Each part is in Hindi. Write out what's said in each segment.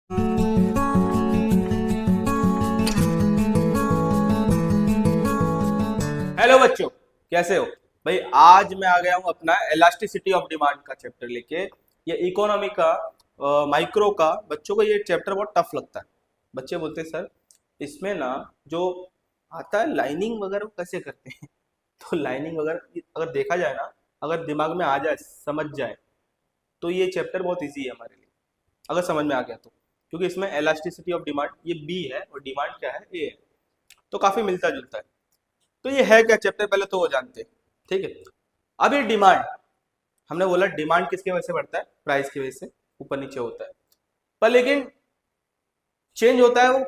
हेलो बच्चों, कैसे हो भाई। आज मैं आ गया हूँ अपना इलास्टिसिटी ऑफ डिमांड का चैप्टर लेके। ये इकोनॉमी का माइक्रो का बच्चों को ये चैप्टर बहुत टफ लगता है। बच्चे बोलते हैं सर इसमें ना जो आता है लाइनिंग वगैरह वो कैसे करते हैं। तो लाइनिंग वगैरह अगर देखा जाए ना, अगर दिमाग में आ जाए समझ जाए तो ये चैप्टर बहुत ईजी है हमारे लिए, अगर समझ में आ गया तो। क्योंकि इसमें इलास्टिसिटी ऑफ डिमांड ये बी है और डिमांड क्या है ए है, तो काफी मिलता जुलता है। तो ये है क्या चैप्टर, पहले तो वो जानते हैं। ठीक है, अब ये डिमांड, हमने बोला डिमांड किसके वजह से बढ़ता है, प्राइस की वजह से ऊपर नीचे होता है। पर लेकिन चेंज होता है वो,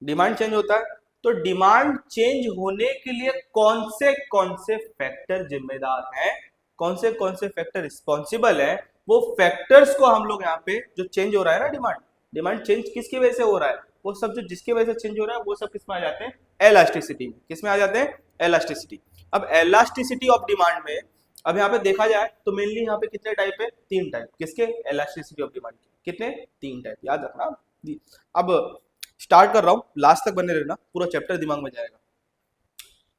डिमांड चेंज होता है। तो डिमांड चेंज होने के लिए कौन से फैक्टर जिम्मेदार हैं, कौन से फैक्टर रिस्पॉन्सिबल है, वो फैक्टर्स को हम लोग यहाँ पे जो चेंज हो रहा है ना, डिमांड डिमांड चेंज किसकी वजह से हो रहा है, वो सब जो जिसकी वजह से चेंज हो रहा है वो सब किस में आ जाते हैं, एलास्टिसिटी में। किस में आ जाते हैं, एलास्टिसिटी। अब एलास्टिसिटी ऑफ डिमांड में अब यहाँ पे देखा जाए तो मेनली यहाँ पे कितने टाइप है, तीन टाइप। किसके, एलास्टिसिटी ऑफ डिमांड के कितने, तीन टाइप, याद रखना। अब स्टार्ट कर रहा हूँ, लास्ट तक बने रहना, पूरा चैप्टर दिमाग में जाएगा।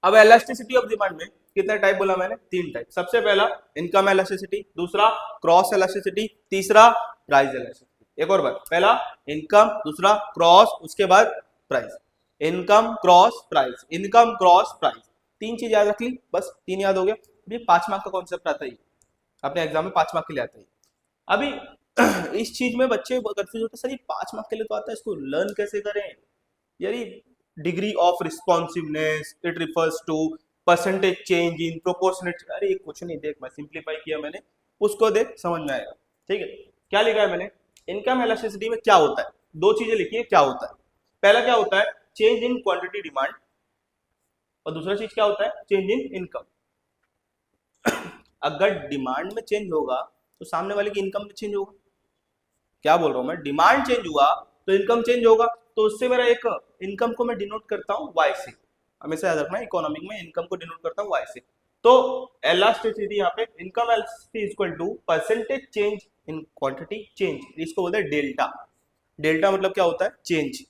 अब इलास्टिसिटी ऑफ डिमांड में कितने टाइप बोला मैंने, तीन टाइप। सबसे पहला इनकम इलास्टिसिटी, दूसरा क्रॉस इलास्टिसिटी, तीसरा प्राइस इलास्टिसिटी। एक और बार, पहला इनकम, दूसरा क्रॉस, उसके बाद price. Income cross price, income cross price, तीन चीज याद रख ली, बस तीन याद हो गया। ये 5 मार्क का कॉन्सेप्ट आता है, अपने एग्जाम में 5 मार्क के लिए आता है। अभी इस चीज में बच्चे कंफ्यूज होते हैं, सर ये 5 मार्क के लिए तो आता है, इसको लर्न कैसे करें यार। Degree of responsiveness it refers to percentage change in proportionate. अरे ये कुछ नहीं, देख मैं सिंप्लीफाई किया मैंने, उसको देख समझ में आएगा। ठीक है, क्या लिखा है मैंने, इनकम इलास्टिसिटी में क्या होता है, दो चीजें लिखी है क्या होता है। पहला क्या होता है, चेंज इन क्वांटिटी डिमांड, और दूसरा चीज क्या होता है, चेंज इन इनकम। अगर डिमांड में चेंज होगा तो सामने वाले की इनकम में चेंज होगा। क्या बोल रहा हूं मैं, डिमांड चेंज हुआ तो इनकम चेंज होगा। तो उससे मेरा एक इनकम को मैं डिनोट करता हूं वाई से, हमेशा याद रखना इकोनॉमिक में इनकम को डिनोट करता हूं वाई से। तो एलास्टिसिटी यहाँ पे income elasticity is equal to percentage change in quantity change, इसको बोलते हैं डेल्टा। डेल्टा मतलब क्या होता है, change,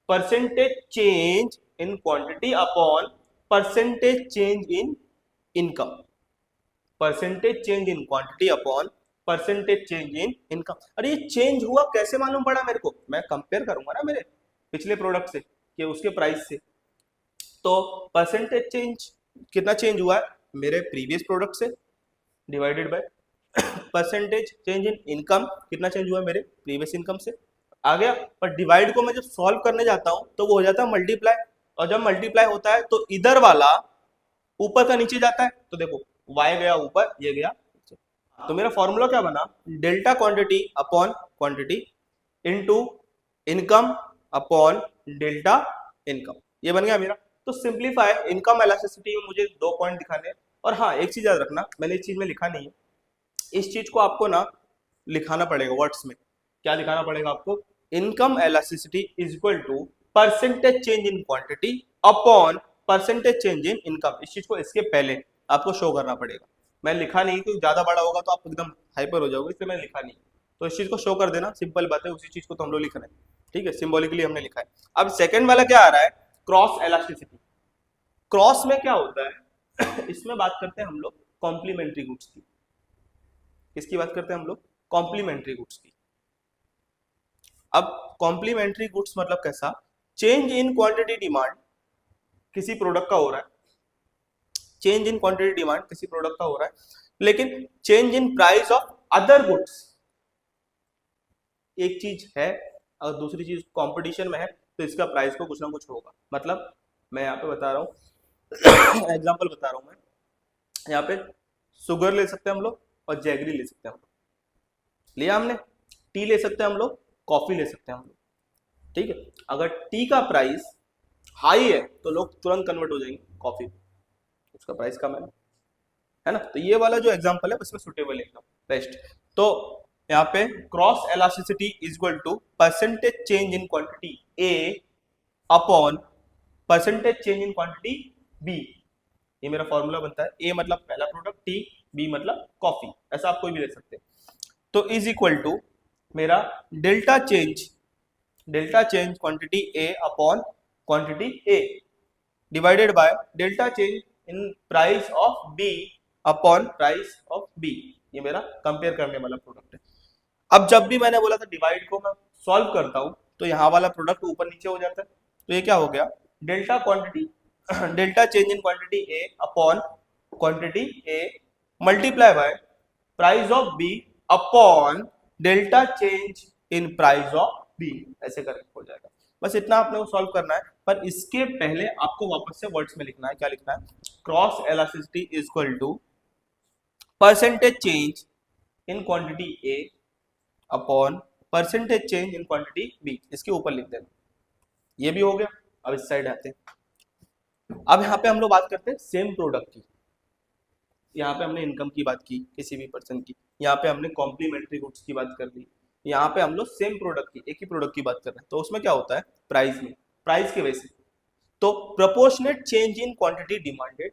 percentage change in quantity upon percentage change in income, percentage change in quantity upon percentage change in income. अरे ये चेंज हुआ कैसे मालूम पड़ा मेरे को, मैं कंपेयर करूंगा ना मेरे पिछले प्रोडक्ट से कि उसके प्राइस से। तो परसेंटेज चेंज कितना चेंज हुआ है मेरे प्रीवियस प्रोडक्ट से, divided by percentage change in income कितना चेंज हुआ है मेरे प्रीवियस इनकम से, आ गया। पर डिवाइड को मैं जब सॉल्व करने जाता हूं तो वो हो जाता है मल्टीप्लाई, और जब मल्टीप्लाई होता है तो इधर वाला ऊपर का नीचे जाता है। तो देखो y गया ऊपर, ये गया नीचे। तो मेरा फॉर्मूला क्या बना, delta quantity upon quantity into income upon delta income, ये बन गया मेरा। तो सिंप्लीफाई इनकम इलास्टिसिटी में मुझे 2 पॉइंट दिखाने हैं। और हाँ एक चीज याद रखना, मैंने इस चीज में लिखा नहीं है, इस चीज को आपको ना लिखाना पड़ेगा वर्ड्स में। क्या लिखाना पड़ेगा आपको, income elasticity is equal to percentage change in quantity upon percentage change in income. इस चीज को इसके पहले आपको शो करना पड़ेगा। मैं लिखा नहीं क्योंकि ज्यादा बड़ा होगा तो आप एकदम हाइपर हो जाओगे, इसलिए मैंने लिखा नहीं। तो इस चीज को शो कर देना, सिंपल बात है, उसी चीज को तो हम लोग लिख रहे हैं। ठीक है, सिंबॉलिकली हमने लिखा है। अब सेकंड वाला क्या आ रहा है, क्रॉस इलास्टिसिटी। क्रॉस में क्या होता है इसमें बात करते हैं हम लोग कॉम्प्लीमेंट्री गुड्स की। किसकी बात करते हैं हम लोग, कॉम्प्लीमेंट्री गुड्स की। अब कॉम्प्लीमेंट्री गुड्स मतलब कैसा, चेंज इन क्वांटिटी डिमांड किसी प्रोडक्ट का हो रहा है, चेंज इन क्वांटिटी डिमांड किसी प्रोडक्ट का हो रहा है, लेकिन change in price of other goods एक चीज है, और दूसरी चीज कंपटीशन में है, तो इसका प्राइस को कुछ ना कुछ होगा। मतलब मैं यहाँ पे बता रहा हूँ एग्जांपल बता रहा हूँ मैं, यहाँ पे शुगर ले सकते हैं हम लोग और जैगरी ले सकते हैं हम लोग, लिया हमने। टी ले सकते हैं हम लोग, कॉफी ले सकते हैं हम लोग। ठीक है, अगर टी का प्राइस हाई है तो लोग तुरंत कन्वर्ट हो जाएंगे कॉफी, उसका प्राइस कम है ना। तो ये वाला जो एग्जांपल है उसमें सुटेबल है एकदम बेस्ट। तो यहाँ पे cross elasticity is equal to percentage change in quantity A upon percentage change in quantity B. ये मेरा फॉर्मूला बनता है, ए मतलब पहला प्रोडक्ट टी, बी मतलब कॉफी, ऐसा आप कोई भी ले सकते हैं। तो इज इक्वल टू मेरा delta change quantity A upon quantity A divided by delta change in price of B upon price of B. ये मेरा कंपेयर करने वाला प्रोडक्ट है। अब जब भी मैंने बोला था डिवाइड को मैं सॉल्व करता हूं तो यहाँ वाला प्रोडक्ट ऊपर नीचे हो जाता है, तो ये क्या हो गया, delta change in quantity A upon quantity A multiply by price of B upon delta change in price of B, ऐसे करके हो जाएगा। बस इतना आपने को सॉल्व करना है, पर इसके पहले आपको वापस से वर्ड्स में लिखना है। क्या लिखना है, cross elasticity is equal to percentage change in quantity A upon percentage change in quantity B. इसके ऊपर लिख देना। ये भी हो गया। अब इस साइड आते हैं। अब यहाँ पे हम लोग बात करते हैं सेम प्रोडक्ट की। यहाँ पे हमने इनकम की बात की किसी भी पर्सन की, यहाँ पे हमने कॉम्प्लीमेंट्री गुड्स की बात कर ली, यहाँ पे हम लोग सेम प्रोडक्ट की, एक ही प्रोडक्ट की बात कर रहे हैं। तो उसमें क्या होता है, प्राइस में, प्राइस के वजह से तो proportionate change in quantity demanded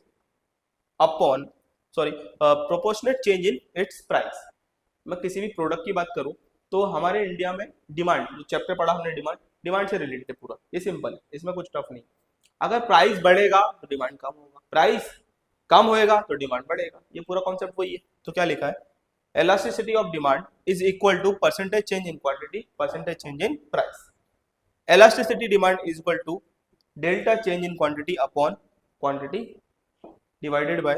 upon proportionate change in its price. मैं किसी भी प्रोडक्ट की बात करूं तो हमारे इंडिया में डिमांड, जो चैप्टर पढ़ा हमने डिमांड से रिलेटेड है पूरा, ये सिंपल है, इसमें कुछ टफ नहीं। अगर प्राइस बढ़ेगा तो डिमांड कम होगा, प्राइस कम होएगा तो डिमांड बढ़ेगा, ये पूरा कॉन्सेप्ट वही है। तो क्या लिखा है, elasticity of demand is equal to percentage change in quantity percentage change in price। elasticity demand is equal to delta change in quantity upon quantity divided by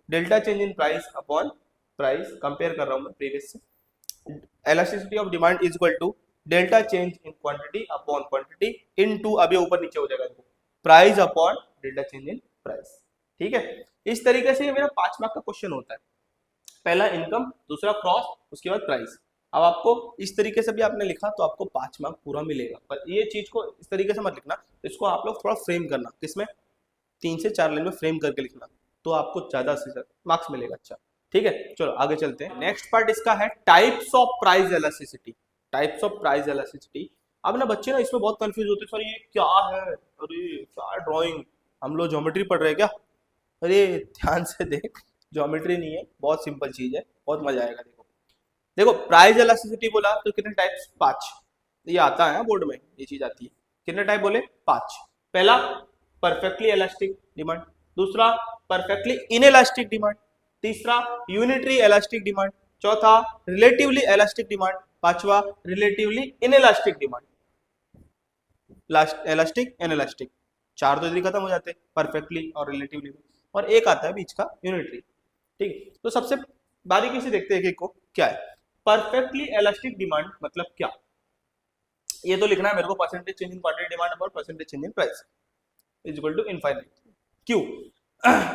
delta change in price upon price। Compare कर रहा हूं मैं प्रीवियस से। elasticity of demand is equal to delta change in quantity upon quantity into, अभी ऊपर नीचे हो जाएगा, price upon delta change in price. ठीक है, इस तरीके से ये मेरा 5 मार्क का क्वेश्चन होता है। पहला इनकम, दूसरा क्रॉस, उसके बाद प्राइस। अब आपको इस तरीके से भी आपने लिखा तो आपको 5 मार्क पूरा मिलेगा। पर ये चीज को इस तरीके से मत लिखना, इसको आप लोग थोड़ा फ्रेम करना, किसमें 3 से 4 लाइन में फ्रेम करके लिखना, तो आपको ज्यादा से ज्यादा मार्क्स मिलेगा। अच्छा ठीक है, चलो आगे चलते हैं। नेक्स्ट पार्ट इसका है types of price elasticity. Types of price elasticity. अब ना बच्चे ना इसमें बहुत कंफ्यूज होते हैं, सर ये क्या है, अरे क्या ड्राइंग, हम लोग ज्योमेट्री पढ़ रहे हैं क्या? अरे ध्यान से देख, ज्योमेट्री नहीं है, बहुत सिंपल चीज है, बहुत मजा आएगा। देखो देखो, प्राइस इलास्टिसिटी बोला तो कितने टाइप्स, 5। ये आता है बोर्ड में, ये चीज आती है। कितने टाइप बोले, 5। पहला परफेक्टली इलास्टिक डिमांड, दूसरा परफेक्टली इनइलास्टिक डिमांड, तीसरा यूनिटरी इलास्टिक डिमांड, चौथा रिलेटिवली इलास्टिक डिमांड, पांचवा relatively inelastic demand. Elastic inelastic, 4 तो इधर खत्म हो जाते, परफेक्टली और रिलेटिवली, और एक आता है बीच का यूनिटरी। ठीक है, तो सबसे बारीकी से देखते हैं कि को क्या है परफेक्टली इलास्टिक डिमांड, मतलब क्या। ये तो लिखना है मेरे को, percentage change in quantity demand upon percentage change in price is equal to infinite. क्यों?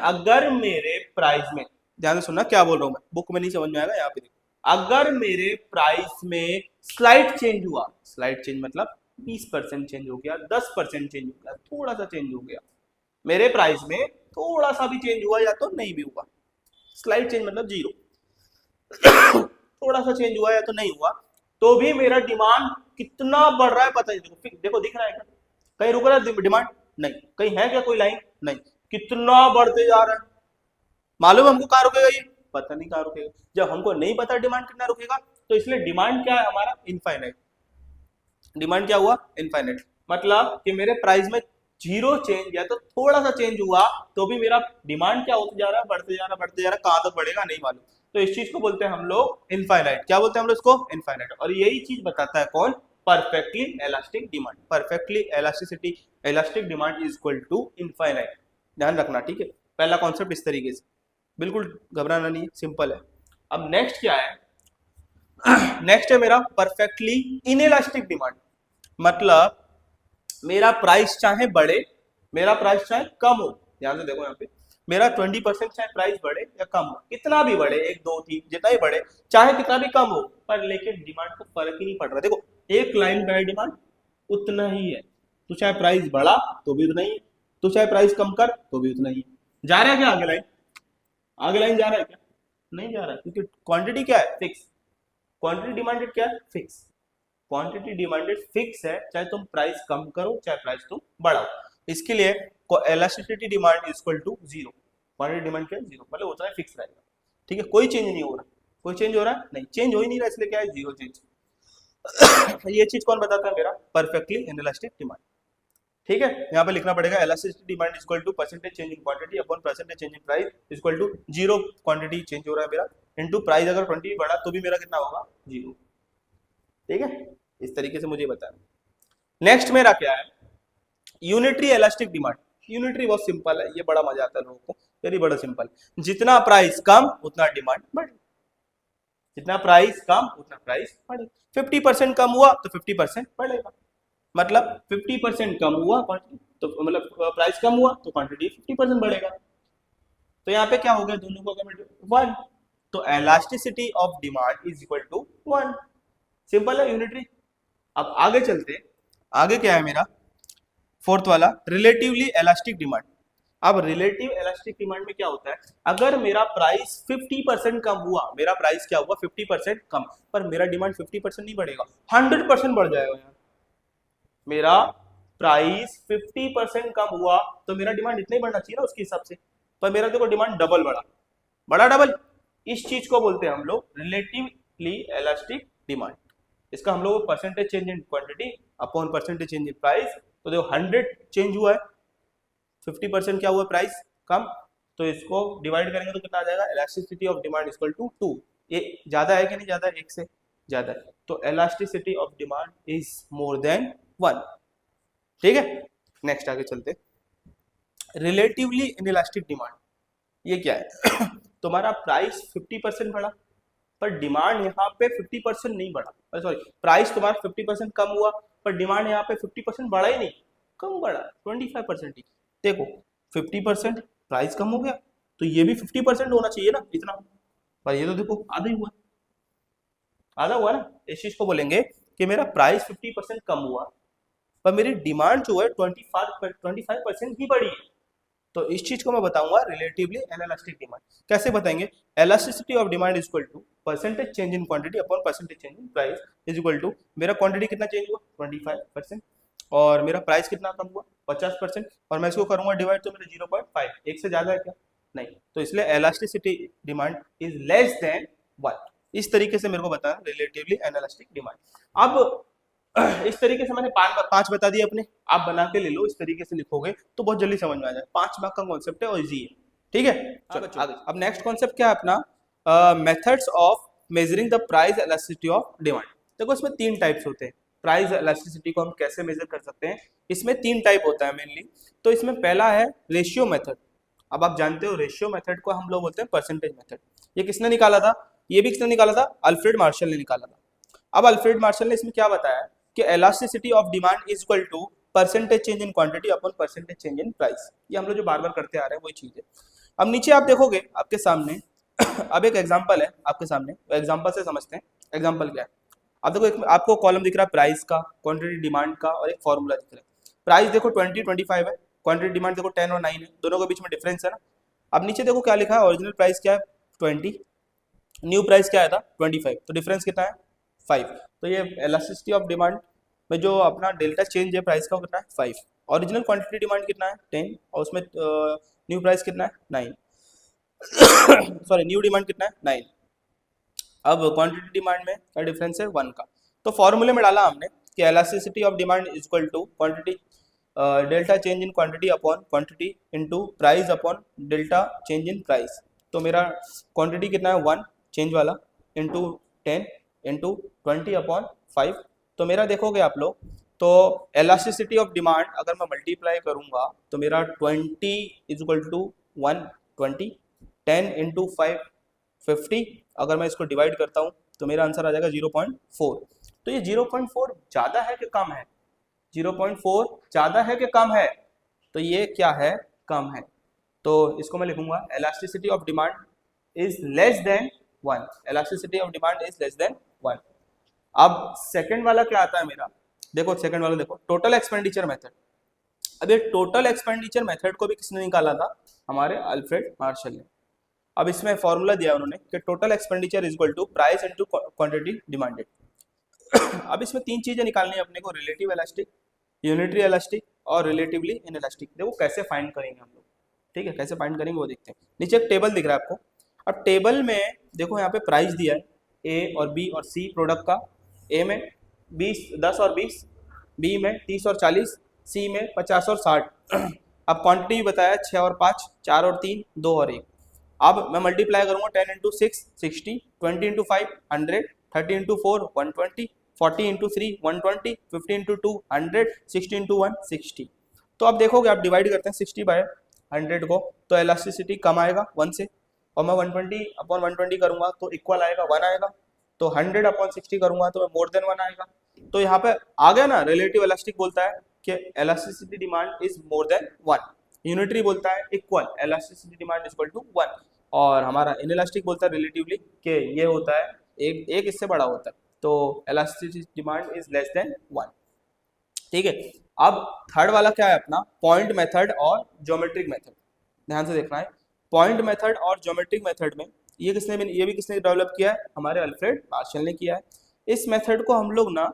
अगर मेरे प्राइस में, ध्यान से सुनना क्या बोल रहा हूं मैं, बुक में नहीं समझ में आएगा, यहाँ पे देखो, अगर मेरे प्राइस में स्लाइट चेंज हुआ, स्लाइट चेंज मतलब 20% चेंज हो गया, 10% चेंज हो गया, थोड़ा सा चेंज हो गया, मेरे प्राइस में थोड़ा सा भी चेंज हुआ या तो नहीं भी हुआ, स्लाइट चेंज मतलब 0, थोड़ा सा चेंज हुआ या तो नहीं हुआ, तो भी मेरा डिमांड कितना बढ़ रहा है पता नहीं। देखो देखो, दिख रहा है क्या, कहीं रुक रहा है डिमांड? नहीं। कहीं है क्या कोई लाइन? नहीं। कितना बढ़ते जा रहा है, मालूम हमको कहाँ रुकेगा, ये पता नहीं कहाँ रुकेगा। जब हमको नहीं पता डिमांड कितना रुकेगा, तो इसलिए डिमांड क्या है हमारा, इनफाइनाइट। डिमांड क्या हुआ, इनफाइनाइट, मतलब कि मेरे प्राइस में 0 चेंज या तो थोड़ा सा चेंज हुआ तो भी मेरा डिमांड क्या होते जा रहा है, बढ़ते जा रहा है, बढ़ते जा रहा है, कहां तक बढ़ेगा नहीं मालूम। तो इस चीज को बोलते हैं हम लोग इनफाइनाइट। क्या बोलते हैं हम लोग इसको, इनफाइनाइट। और यही चीज बताता है कौन, perfectly elastic demand. Perfectly elasticity, elastic demand is equal to infinite. ध्यान रखना, ठीक है। पहला कॉन्सेप्ट इस तरीके से, बिल्कुल घबराना नहीं है, सिंपल है। अब नेक्स्ट क्या है, नेक्स्ट है मेरा परफेक्टली इनइलास्टिक डिमांड। मतलब मेरा प्राइस चाहे बढ़े, मेरा प्राइस चाहे कम हो, ध्यान से देखो यहाँ पे, मेरा 20% चाहे प्राइस बढ़े या कम हो, कितना भी बढ़े, 1 2 3 जितना ही बढ़े, चाहे कितना भी कम हो, पर लेकिन डिमांड को फर्क ही नहीं पड़ रहा। देखो एक लाइन का डिमांड उतना ही है, तो चाहे प्राइस बढ़ा तो भी उतना ही है, तो चाहे प्राइस कम कर तो भी उतना ही है। जा रहा है क्या आगे लाइन, आगे लाइन जा रहा है क्या, नहीं जा रहा है, क्योंकि क्वांटिटी क्या है, फिक्स। क्वांटिटी डिमांडेड क्या है, फिक्स। क्वांटिटी डिमांडेड फिक्स है, चाहे तुम प्राइस कम करो चाहे प्राइस तुम बढ़ाओ। इसके लिए elasticity demand is equal to 0। Quantity demand क्या है, 0, मतलब उतना ही फिक्स रहेगा। ठीक है, कोई चेंज नहीं हो रहा, कोई चेंज हो रहा है नहीं, चेंज हो ही नहीं रहा, इसलिए क्या है, 0 चेंज। ये चीज कौन बताता है? मेरा परफेक्टली इनइलास्टिक डिमांड। ठीक है, यहाँ पे लिखना पड़ेगा elasticity demand is equal to percentage change in quantity upon percentage change in price is equal to zero, quantity change हो रहा है मेरा, इनटू प्राइस अगर 20 बढ़ा तो भी मेरा कितना होगा? जीरो। ठीक है, इस तरीके से मुझे बताना। नेक्स्ट मेरा क्या है? Unitary elastic demand. यूनिटरी बहुत सिंपल है, ये बड़ा मजा आता है लोगों को, वेरी बड़ा सिंपल। जितना प्राइस कम उतना डिमांड बढ़े, जितना प्राइस कम उतना प्राइस बढ़े। 50% कम हुआ तो 50% बढ़ेगा, मतलब 50% कम हुआ तो मतलब प्राइस कम हुआ तो क्वांटिटी 50% बढ़ेगा। तो यहाँ पे क्या हो गया? दोनों को अगर 1, तो elasticity of demand is equal to 1। Simple है, यूनिटरी। अब आगे चलते, आगे क्या है मेरा? फोर्थ वाला, रिलेटिवली इलास्टिक डिमांड। अब रिलेटिव इलास्टिक डिमांड में क्या होता है? अगर मेरा प्राइस 50% कम हुआ, मेरा प्राइस क्या हुआ? 50% कम, पर मेरा डिमांड 50% नहीं बढ़ेगा, 100% बढ़ जाएगा यार। मेरा प्राइस 50% कम हुआ तो मेरा डिमांड इतना ही बढ़ना चाहिए ना उसके हिसाब से, पर मेरा देखो डिमांड डबल बढ़ा, बड़ा डबल। इस चीज को बोलते हैं हम लोग रिलेटिवली इलास्टिक डिमांड। इसका हम लोग percentage change in quantity upon percentage change in price. तो देखो 100 चेंज हुआ है, 50% क्या हुआ? प्राइस कम, तो इसको डिवाइड करेंगे तो कितना आ जाएगा? Elasticity of demand equal to 2। ये ज्यादा है कि नहीं ज्यादा? एक से ज्यादा है, तो elasticity of demand is more than 1। ठीक है, नेक्स्ट आगे चलते। रिलेटिवली इनइलास्टिक डिमांड, ये क्या है? तुम्हारा प्राइस 50% बढ़ा पर डिमांड यहाँ पे 50% नहीं बढ़ा, सॉरी, प्राइस तुम्हारा 50% कम हुआ पर डिमांड यहाँ पे 50% बढ़ा ही नहीं, कम बढ़ा 25% ही। देखो 50% प्राइस कम हो गया तो ये भी 50% होना चाहिए ना इतना, पर ये तो देखो आधा ही हुआ, आधा हुआ ना। इस चीज को बोलेंगे कि मेरा प्राइस 50% कम हुआ पर मेरी डिमांड जो है 25% ही बढ़ी है। तो इस चीज को मैं बताऊंगा रिलेटिवली इनइलास्टिक डिमांड। कैसे बताएंगे? Elasticity of demand is equal to percentage change in quantity upon percentage change in price is equal to, मेरा क्वांटिटी कितना चेंज हुआ? 25%, और मेरा प्राइस कितना कम हुआ? 50%, और मैं इसको करूंगा डिवाइड तो मेरा 0.5, एक से ज्यादा है क्या? नहीं, तो इसलिए elasticity demand is less than 1। इस तरीके से मेरे को बताना रिलेटिवली इनइलास्टिक डिमांड। अब इस तरीके से मैंने 5 बता दिए अपने, आप बना के ले लो, इस तरीके से लिखोगे तो बहुत जल्दी समझ में आ जाए। 5 मार्क का कॉन्सेप्ट है और इजी है। ठीक है, चलो आगे। अब नेक्स्ट कॉन्सेप्ट क्या है अपना? Methods of measuring the price elasticity of demand. देखो इसमें 3 टाइप्स होते हैं। प्राइस इलास्टिसिटी को हम कैसे मेजर कर सकते हैं? इसमें 3 टाइप होता है मेनली। तो इसमें पहला है रेशियो मेथड। अब आप जानते हो रेशियो मेथड को हम लोग बोलते हैं परसेंटेज मेथड। ये किसने निकाला था? ये भी किसने निकाला था? अल्फ्रेड मार्शल ने निकाला था। अब अल्फ्रेड मार्शल ने इसमें क्या बताया कि elasticity of demand is equal to percentage change in quantity upon percentage change in price. ये हम लोग जो बार बार करते आ रहे हैं वही चीज है। अब नीचे आप देखोगे आपके सामने अब एक एग्जांपल है आपके सामने, तो एग्जांपल से समझते हैं। एग्जांपल क्या है? आप देखो एक आपको कॉलम दिख रहा है प्राइस का, क्वांटिटी डिमांड का, और एक फॉर्मूला दिख रहा है। प्राइस देखो 20-25 है, क्वांटिटी डिमांड देखो 10 और 9 है, दोनों के बीच में डिफरेंस है ना। अब नीचे देखो क्या लिखा है, ओरिजिनल प्राइस क्या है? 20, न्यू प्राइस क्या आया था? 25, तो डिफरेंस कितना है? 5। तो ये इलास्टिसिटी ऑफ डिमांड में जो अपना डेल्टा चेंज है प्राइस का वो कितना है? 5। ओरिजिनल क्वांटिटी डिमांड कितना है? 10, और उसमें न्यू प्राइस कितना है? 9। सॉरी, न्यू डिमांड कितना है? 9। अब क्वांटिटी डिमांड में क्या डिफरेंस है? 1 का। तो फॉर्मूले में डाला हमने कि elasticity of demand is equal to quantity delta change in quantity upon quantity into price upon delta change in price. तो मेरा क्वांटिटी कितना है? 1 चेंज वाला, इंटू 10 इंटू 20 अपॉन 5। तो मेरा देखोगे आप लोग तो इलास्टिसिटी ऑफ डिमांड अगर मैं मल्टीप्लाई करूंगा तो मेरा 20 इज इक्वल टू 120, 10 इंटू 5 50। अगर मैं इसको डिवाइड करता हूँ तो मेरा आंसर आ जाएगा 0.4। तो ये 0.4 ज़्यादा है कि कम है? 0.4 ज़्यादा है कि कम है? तो ये क्या है? कम है। तो इसको मैं लिखूंगा elasticity of demand is less than 1। Elasticity of demand is less than 1। अब सेकंड वाला क्या आता है मेरा? देखो सेकंड वाला देखो, टोटल एक्सपेंडिचर मेथड। अब ये टोटल एक्सपेंडिचर मेथड को भी किसने निकाला था? हमारे अल्फ्रेड मार्शल ने। अब इसमें फॉर्मूला दिया उन्होंने कि total expenditure is equal to price into quantity demanded. अब इसमें 3 चीजें निकालनी है अपने को, रिलेटिव इलास्टिक, यूनिटरी इलास्टिक और रिलेटिवली इनइलास्टिक। देखो कैसे फाइंड करेंगे हम लोग, ठीक है? कैसे फाइंड करेंगे वो देखते हैं। नीचे एक टेबल दिख रहा है आपको। अब टेबल में देखो यहाँ पे प्राइस दिया है ए और बी और सी प्रोडक्ट का। ए में 20, 10 और 20, बी में 30 और 40, सी में 50 और 60। अब क्वांटिटी भी बताया 6 और 5, 4 और 3, 2 और 1। अब मैं मल्टीप्लाई करूंगा 10 into 6 60, 20 into 5 100, 30 into 4 120, 40 into 3 120, 50 into 2 100, 60 into 1 60। तो अब देखोगे, आप डिवाइड करते हैं 60 बाय 100 को, तो इलास्टिसिटी कम आएगा 1 से, और मैं 120 अपॉन 120 करूंगा तो इक्वल आएगा 1 आएगा, तो 100 अपॉन 60 करूंगा तो मोर देन 1 आएगा। तो यहाँ पे आ गया ना, रिलेटिव इलास्टिक बोलता है कि elasticity demand is more than 1, unitary बोलता है equal elasticity demand is equal to 1, और हमारा इनइलास्टिक बोलता है रिलेटिवली कि ये होता है एक इससे बड़ा होता है, तो elasticity demand is less than 1। ठीक है, अब थर्ड वाला क्या है अपना, पॉइंट मेथड और ज्योमेट्रिक मेथड। ध्यान से देखना है, पॉइंट मेथड और ज्योमेट्रिक मेथड में ये भी किसने डेवलप किया है, हमारे अल्फ्रेड मार्शल ने किया है। इस मेथड को हम लोग ना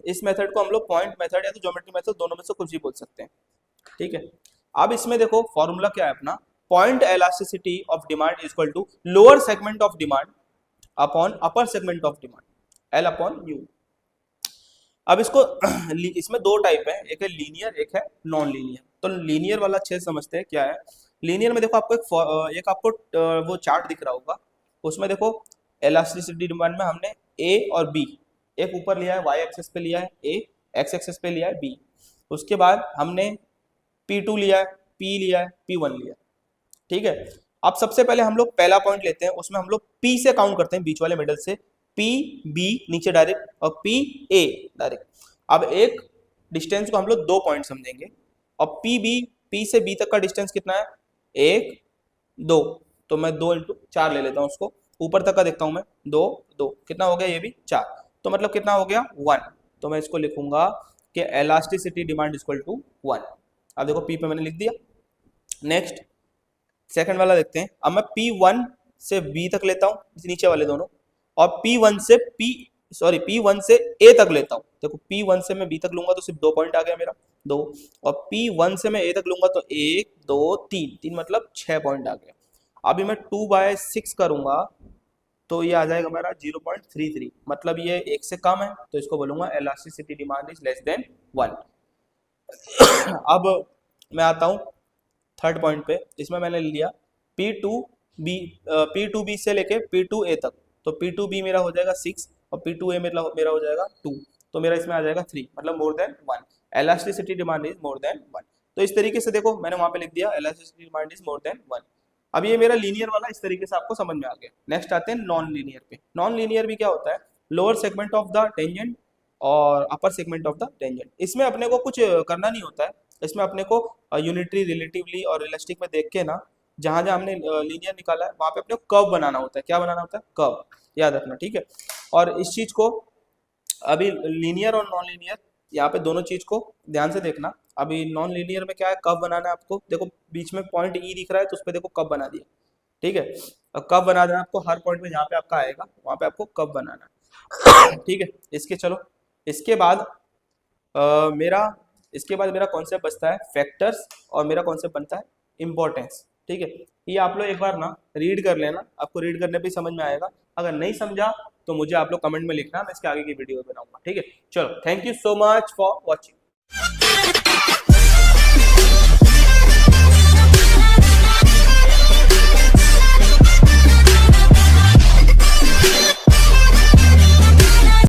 इस मेथड को हम लोग पॉइंट मेथड या तो ज्योमेट्रिक मेथड, दोनों में से कुछ भी बोल सकते हैं। ठीक है, अब इसमें देखो फॉर्मूला क्या है अपना, point elasticity of demand is equal to lower segment of demand upon upper segment of demand, L upon U. अब इसको इसमें दो टाइप है, एक है लीनियर, एक है नॉन लीनियर। तो लीनियर वाला अच्छे से समझते हैं क्या है। लीनियर में देखो आपको एक आपको वो चार्ट दिख रहा होगा, उसमें देखो इलास्टिसिटी डिमांड में हमने ए और बी, एक ऊपर लिया है वाई एक्सेस पे लिया है ए, एक्स एक्सेस पे लिया है बी, उसके बाद हमने P2 लिया है, P लिया है, P1 लिया है। ठीक है, अब सबसे पहले हम लोग पहला पॉइंट लेते हैं, उसमें हम लोग P से काउंट करते हैं, बीच वाले मिडल से, P B नीचे डायरेक्ट और P A डायरेक्ट। अब एक डिस्टेंस को हम लोग 2 पॉइंट समझेंगे, और P से B तक का डिस्टेंस कितना है, 1 2, तो मैं 2 इंटू 4 ले लेता हूँ उसको, ऊपर तक का देखता हूँ मैं 2 2, कितना हो गया ये भी 4, तो मतलब कितना हो गया 1। तो मैं इसको लिखूंगा कि elasticity demand is equal to 1। अब देखो P पे मैंने लिख दिया। नेक्स्ट सेकंड वाला देखते हैं, अब मैं P1 से B तक लेता हूँ, नीचे वाले दोनों, और P1 से A तक लेता हूँ। देखो P1 से मैं B तक लूंगा तो सिर्फ 2 पॉइंट आ गया मेरा 2, और P1 से मैं A तक लूंगा तो 1 2 3 मतलब 6 पॉइंट आ गया। अभी मैं 2/6 करूंगा तो ये आ जाएगा मेरा 0.33, मतलब ये 1 से कम है, तो इसको बोलूंगा elasticity demand is less than 1। अब मैं आता हूँ थर्ड पॉइंट पे, इसमें मैंने लिया P2B से लेके P2A तक, तो P2B मेरा हो जाएगा 6 और P2A मेरा हो जाएगा 2, तो मेरा इसमें आ जाएगा 3, मतलब मोर than 1, elasticity demand is more than 1। तो इस तरीके से देखो मैंने वहां पे लिख दिया elasticity demand is more than 1। अब ये मेरा लीनियर वाला इस तरीके से आपको समझ में आ गया। नेक्स्ट आते हैं नॉन लीनियर पे। नॉन लीनियर भी क्या होता है, lower segment of the tangent और upper segment of the tangent. इसमें अपने को कुछ करना नहीं होता है, इसमें अपने को यूनिटरी, रिलेटिवली और इलास्टिक में देख के ना, जहां जहां हमने लीनियर निकाला है वहां पे अपने को कर्व बनाना होता है। क्या बनाना होता है, कर्व, याद रखना। ठीक है, और इस चीज को अभी लीनियर और नॉन लीनियर, यहाँ पे दोनों चीज को ध्यान से देखना। अभी नॉन लीनियर में क्या है, कर्व बनाना है आपको, देखो बीच में पॉइंट ई दिख रहा है तो उस पर देखो कर्व बना दिया। ठीक है, कर्व बना देना आपको, हर पॉइंट में जहाँ पे आपका आएगा वहां पे आपको कर्व बनाना है। ठीक है, इसके बाद मेरा कॉन्सेप्ट बचता है फैक्टर्स, और मेरा कॉन्सेप्ट बनता है इम्पोर्टेंस। ठीक है, ये आप लोग एक बार ना रीड कर लेना, आपको रीड करने पे समझ में आएगा। अगर नहीं समझा तो मुझे आप लोग कमेंट में लिखना, मैं इसके आगे की वीडियो बनाऊंगा। ठीक है, चलो, thank you so much for watching.